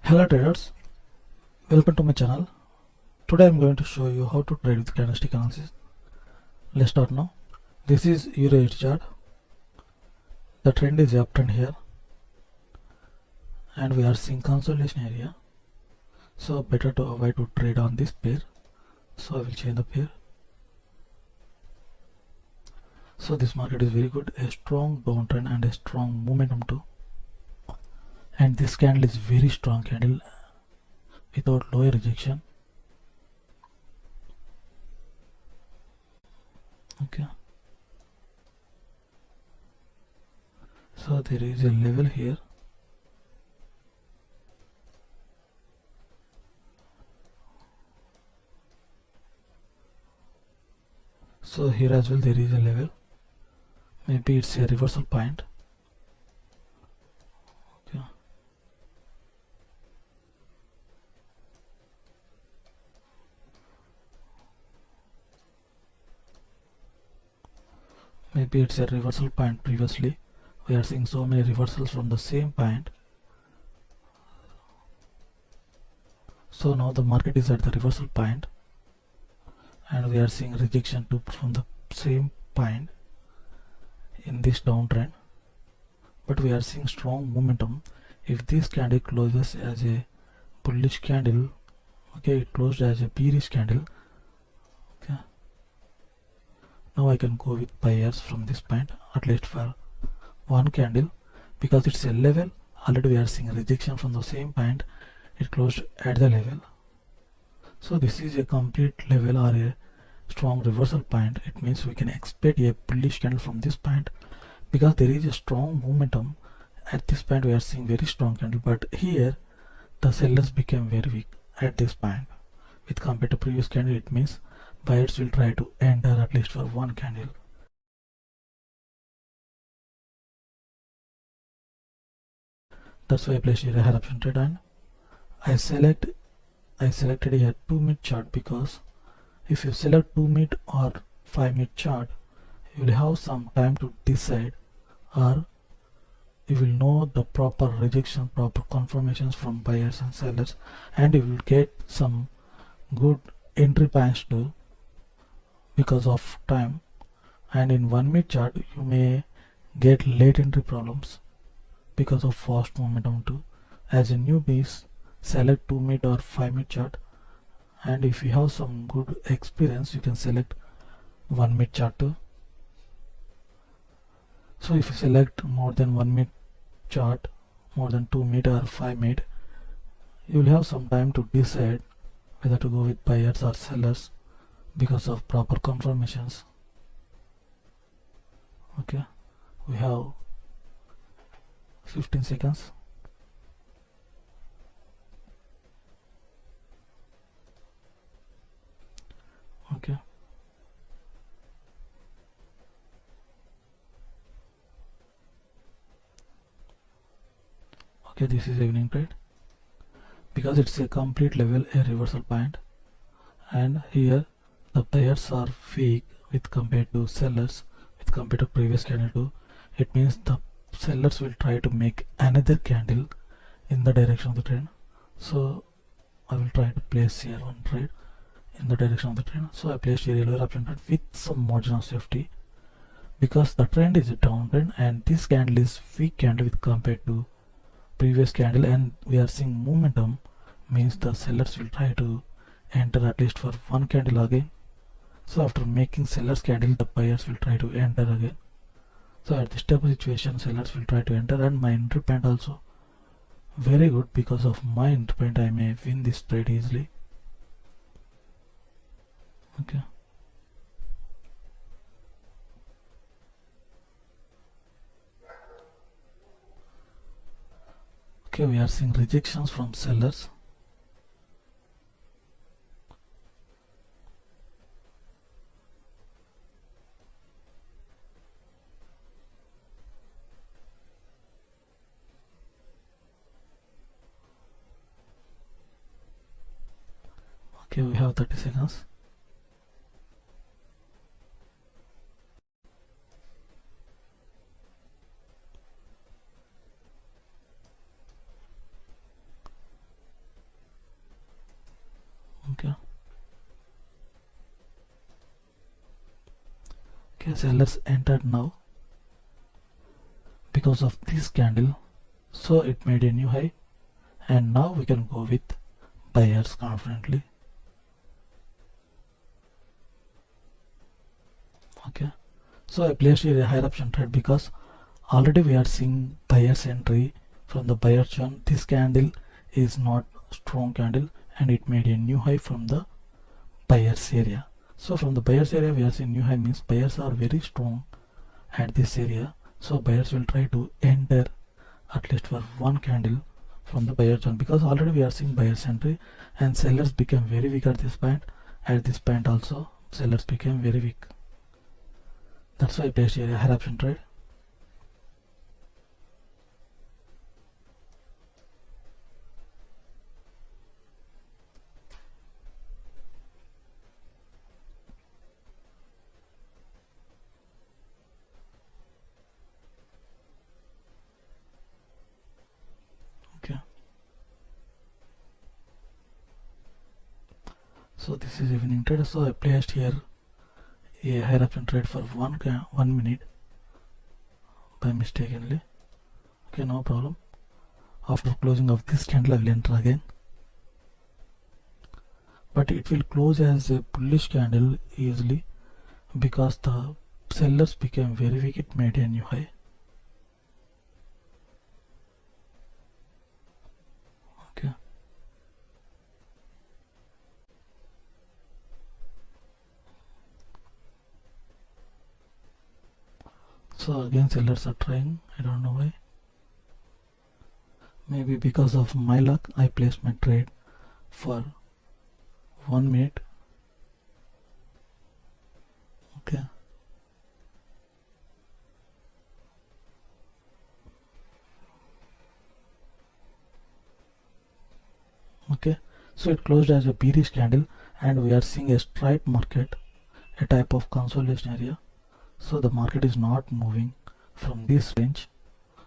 Hello traders, welcome to my channel. Today I'm going to show you how to trade with candlestick analysis. Let's start now. This is Euro chart. The trend is uptrend here and we are seeing consolidation area. So better to avoid to trade on this pair. So I will change the pair. So this market is very good, a strong downtrend and a strong momentum too. And this candle is very strong candle without lower rejection. Okay. So there is a level here. So here as well there is a level. Maybe it's a reversal point. Okay. Maybe it's a reversal point. Previously we are seeing so many reversals from the same point. So now the market is at the reversal point and we are seeing rejection too from the same point in this downtrend, but we are seeing strong momentum. If this candle closes as a bullish candle, okay, it closed as a bearish candle. Okay, now I can go with buyers from this point at least for one candle, because it's a level. Already we are seeing rejection from the same point. It closed at the level, so this is a complete level or a strong reversal point. It means we can expect a bullish candle from this point, because there is a strong momentum. At this point we are seeing very strong candle, but here the sellers became very weak at this point with compared to previous candle. It means buyers will try to enter at least for one candle. That's why I placed here a higher option trade, and I selected a 2-minute chart, because if you select 2-minute or 5-minute chart, you will have some time to decide, or you will know the proper rejection, proper confirmations from buyers and sellers, and you will get some good entry points too because of time. And in 1-minute chart you may get late entry problems because of fast momentum too. As a newbie, select 2-minute or 5-minute chart, and if you have some good experience you can select 1-minute chart too. So if you select more than 1-minute chart, more than 2-minute or 5-minute, you will have some time to decide whether to go with buyers or sellers because of proper confirmations. Okay, we have 15 seconds. Okay, okay, this is evening trade, because it's a complete level, a reversal point, and here the buyers are weak with compared to sellers, with compared to previous candle too. It means the sellers will try to make another candle in the direction of the trend. So I will try to place here one trade in the direction of the trend. So I placed here a lower option trade with some margin of safety, because the trend is a downtrend and this candle is weak candle with compared to previous candle, and we are seeing momentum, means the sellers will try to enter at least for one candle again. So after making sellers candle, the buyers will try to enter again. So at this type of situation sellers will try to enter, and my entry point also very good. Because of my entry point I may win this trade easily. Okay, okay, we are seeing rejections from sellers. Okay, we have 30 seconds. Okay, sellers entered now because of this candle, so it made a new high, and now we can go with buyers confidently. Okay, so I placed here a higher option trade because already we are seeing buyers entry from the buyer zone. This candle is not strong candle and it made a new high from the buyers area. So from the buyers area we are seeing new high, means buyers are very strong at this area, so buyers will try to enter at least for one candle from the buyer zone, because already we are seeing buyers entry and sellers became very weak at this point. At this point also sellers became very weak. That's why I placed here a higher option trade. Okay, so this is evening trade, so I placed here a higher option trade for 1 minute by mistakenly. Okay, no problem. After closing of this candle I will enter again, but it will close as a bullish candle easily because the sellers became very weak. It made a new high. Okay, so again sellers are trying, I don't know why. Maybe because of my luck I placed my trade for 1 minute. Okay, okay, so it closed as a bearish candle and we are seeing a straight market, a type of consolidation area. So the market is not moving from this range,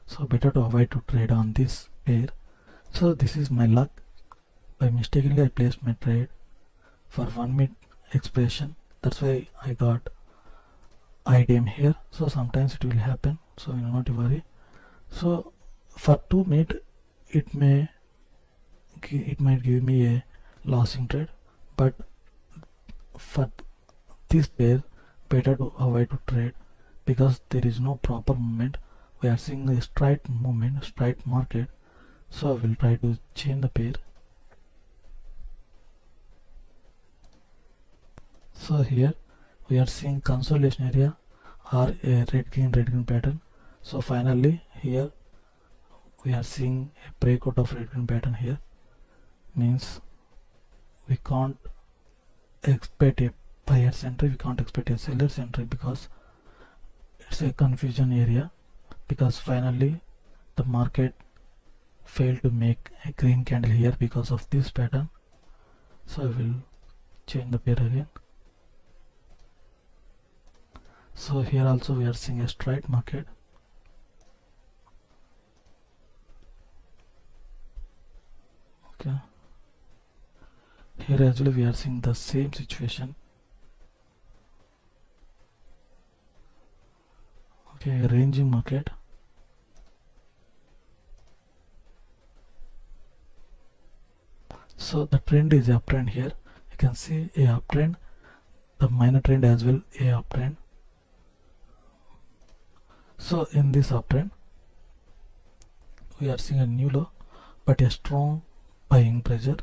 so better to avoid to trade on this pair. So this is my luck. By mistakenly I placed my trade for 1 minute expiration. That's why I got IDM here. So sometimes it will happen, so you not worry. So for 2 minutes it might give me a losing trade, but for this pair better to avoid to trade because there is no proper movement. We are seeing a straight movement, straight market, so I will try to change the pair. So here we are seeing consolidation area or a red green pattern. So finally here we are seeing a breakout of red green pattern here, means we can't expect a buyer's entry, we can't expect a seller's entry because it's a confusion area, because finally the market failed to make a green candle here because of this pattern. So I will change the pair again. So here also we are seeing a straight market. Okay, here as well we are seeing the same situation. Okay, ranging market. So the trend is uptrend here. You can see a uptrend, the minor trend as well a uptrend. So in this uptrend we are seeing a new low but a strong buying pressure,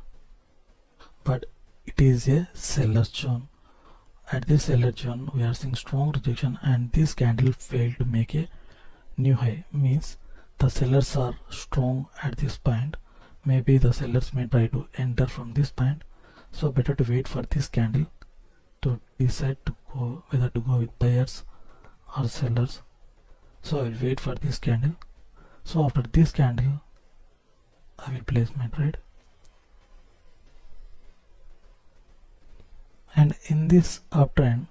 but it is a seller zone. At this seller zone we are seeing strong rejection and this candle failed to make a new high, means the sellers are strong at this point. Maybe the sellers may try to enter from this point, so better to wait for this candle to decide to go whether to go with buyers or sellers. So I will wait for this candle. So after this candle I will place my trade, and in this uptrend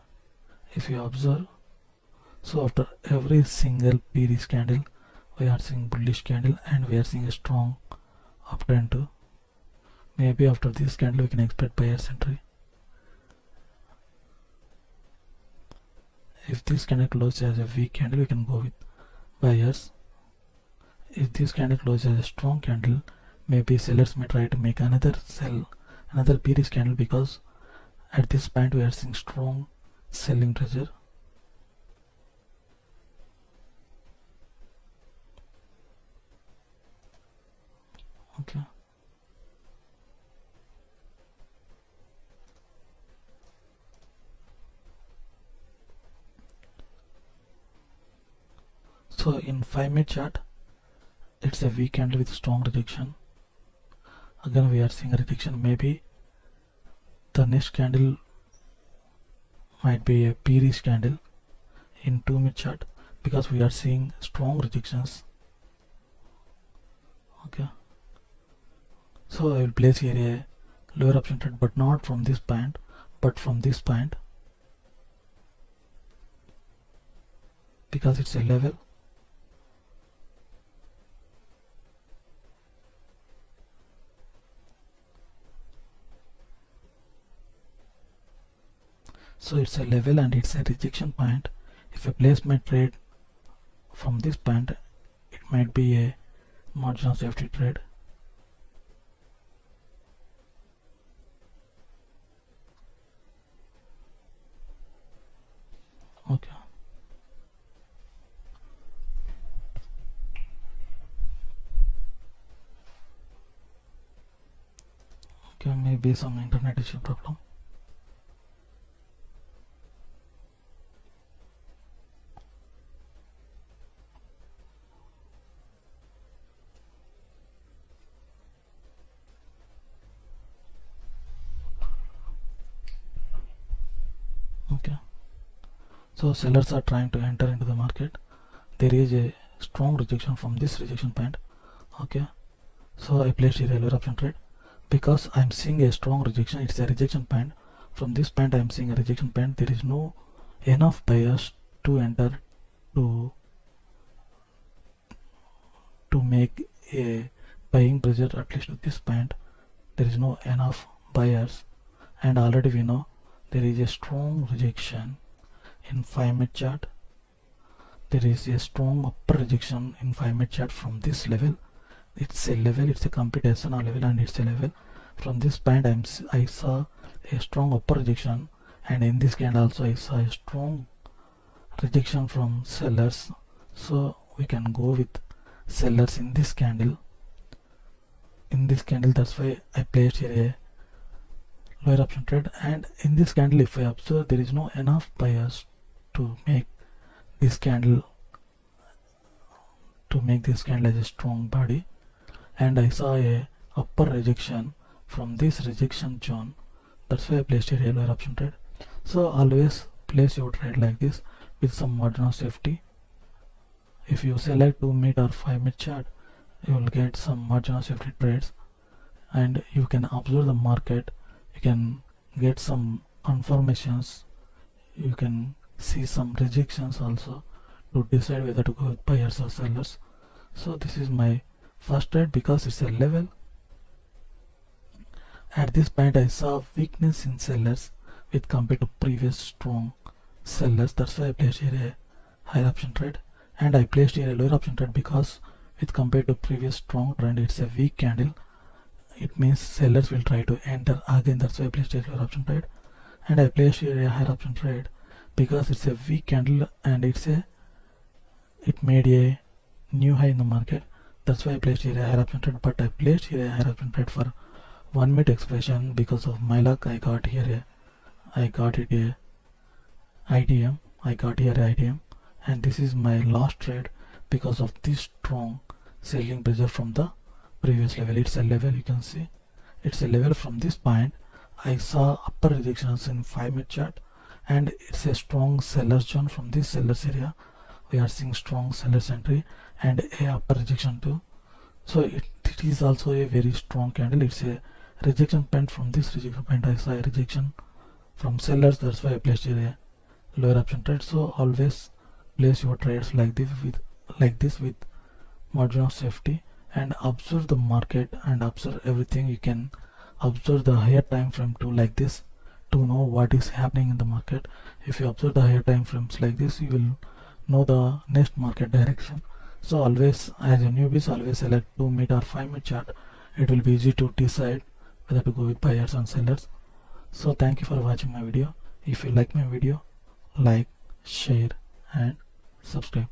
if you observe, so after every single bearish candle we are seeing bullish candle and we are seeing a strong uptrend too. Maybe after this candle we can expect buyer's entry. If this candle closes as a weak candle, we can go with buyers. If this candle closes as a strong candle, maybe sellers may try to make another bearish candle, because at this point we are seeing strong selling pressure. Okay. So in 5-minute chart, it's a weak candle with strong rejection. Again we are seeing a rejection. Maybe the next candle might be a bearish candle in 2-minute chart, because we are seeing strong rejections. Okay. So I will place here a lower option trade, but not from this point, but from this point, because it's a level. So it's a level and it's a rejection point. If I place my trade from this point, it might be a margin of safety trade. Okay. Okay, maybe some internet issue problem. Okay. So sellers are trying to enter into the market. There is a strong rejection from this rejection point. Okay. So I placed here a lower option trade, because I'm seeing a strong rejection. It's a rejection point. From this point I'm seeing a rejection point. There is no enough buyers to enter to make a buying pressure. At least at this point there is no enough buyers, and already we know there is a strong rejection in 5-minute chart. There is a strong upper rejection in 5-minute chart from this level. It's a level, it's a complete SNR level, and it's a level. From this point I saw a strong upper rejection, and in this candle also I saw a strong rejection from sellers. So we can go with sellers in this candle. That's why I placed here a lower option trade. And in this candle, if I observe, there is no enough buyers to make this candle as a strong body, and I saw a upper rejection from this rejection zone. That's why I placed here a lower option trade. So always place your trade like this with some margin of safety. If you select 2-minute or 5-minute chart, you will get some margin of safety trades, and you can observe the market. You can get some confirmations. You can see some rejections also to decide whether to go with buyers or sellers. So this is my first trade, because it's a level. At this point I saw weakness in sellers with compared to previous strong sellers. That's why I placed here a higher option trade, and I placed here a lower option trade, because with compared to previous strong trend, it's a weak candle. It means sellers will try to enter again. That's why I placed a lower option trade, and I placed here a higher option trade, because it's a weak candle and it made a new high in the market. That's why I placed here a higher option trade. But I placed here a higher option trade for 1-minute expression. Because of my luck, I got it a IDM. I got here a IDM, and this is my last trade because of this strong selling pressure from the previous level. It's a level, you can see it's a level. From this point I saw upper rejections in 5-minute chart, and it's a strong sellers zone. From this sellers area we are seeing strong sellers entry and a upper rejection too. So it is also a very strong candle. It's a rejection point. From this rejection point I saw a rejection from sellers. That's why I placed here a lower option trade. So always place your trades like this with margin of safety, and observe the market and observe everything. You can observe the higher time frame too, like this to know what is happening in the market. If you observe the higher time frames like this, you will know the next market direction. So always, as a newbie, always select 2-minute or 5-minute chart. It will be easy to decide whether to go with buyers and sellers. So thank you for watching my video. If you like my video, like, share and subscribe.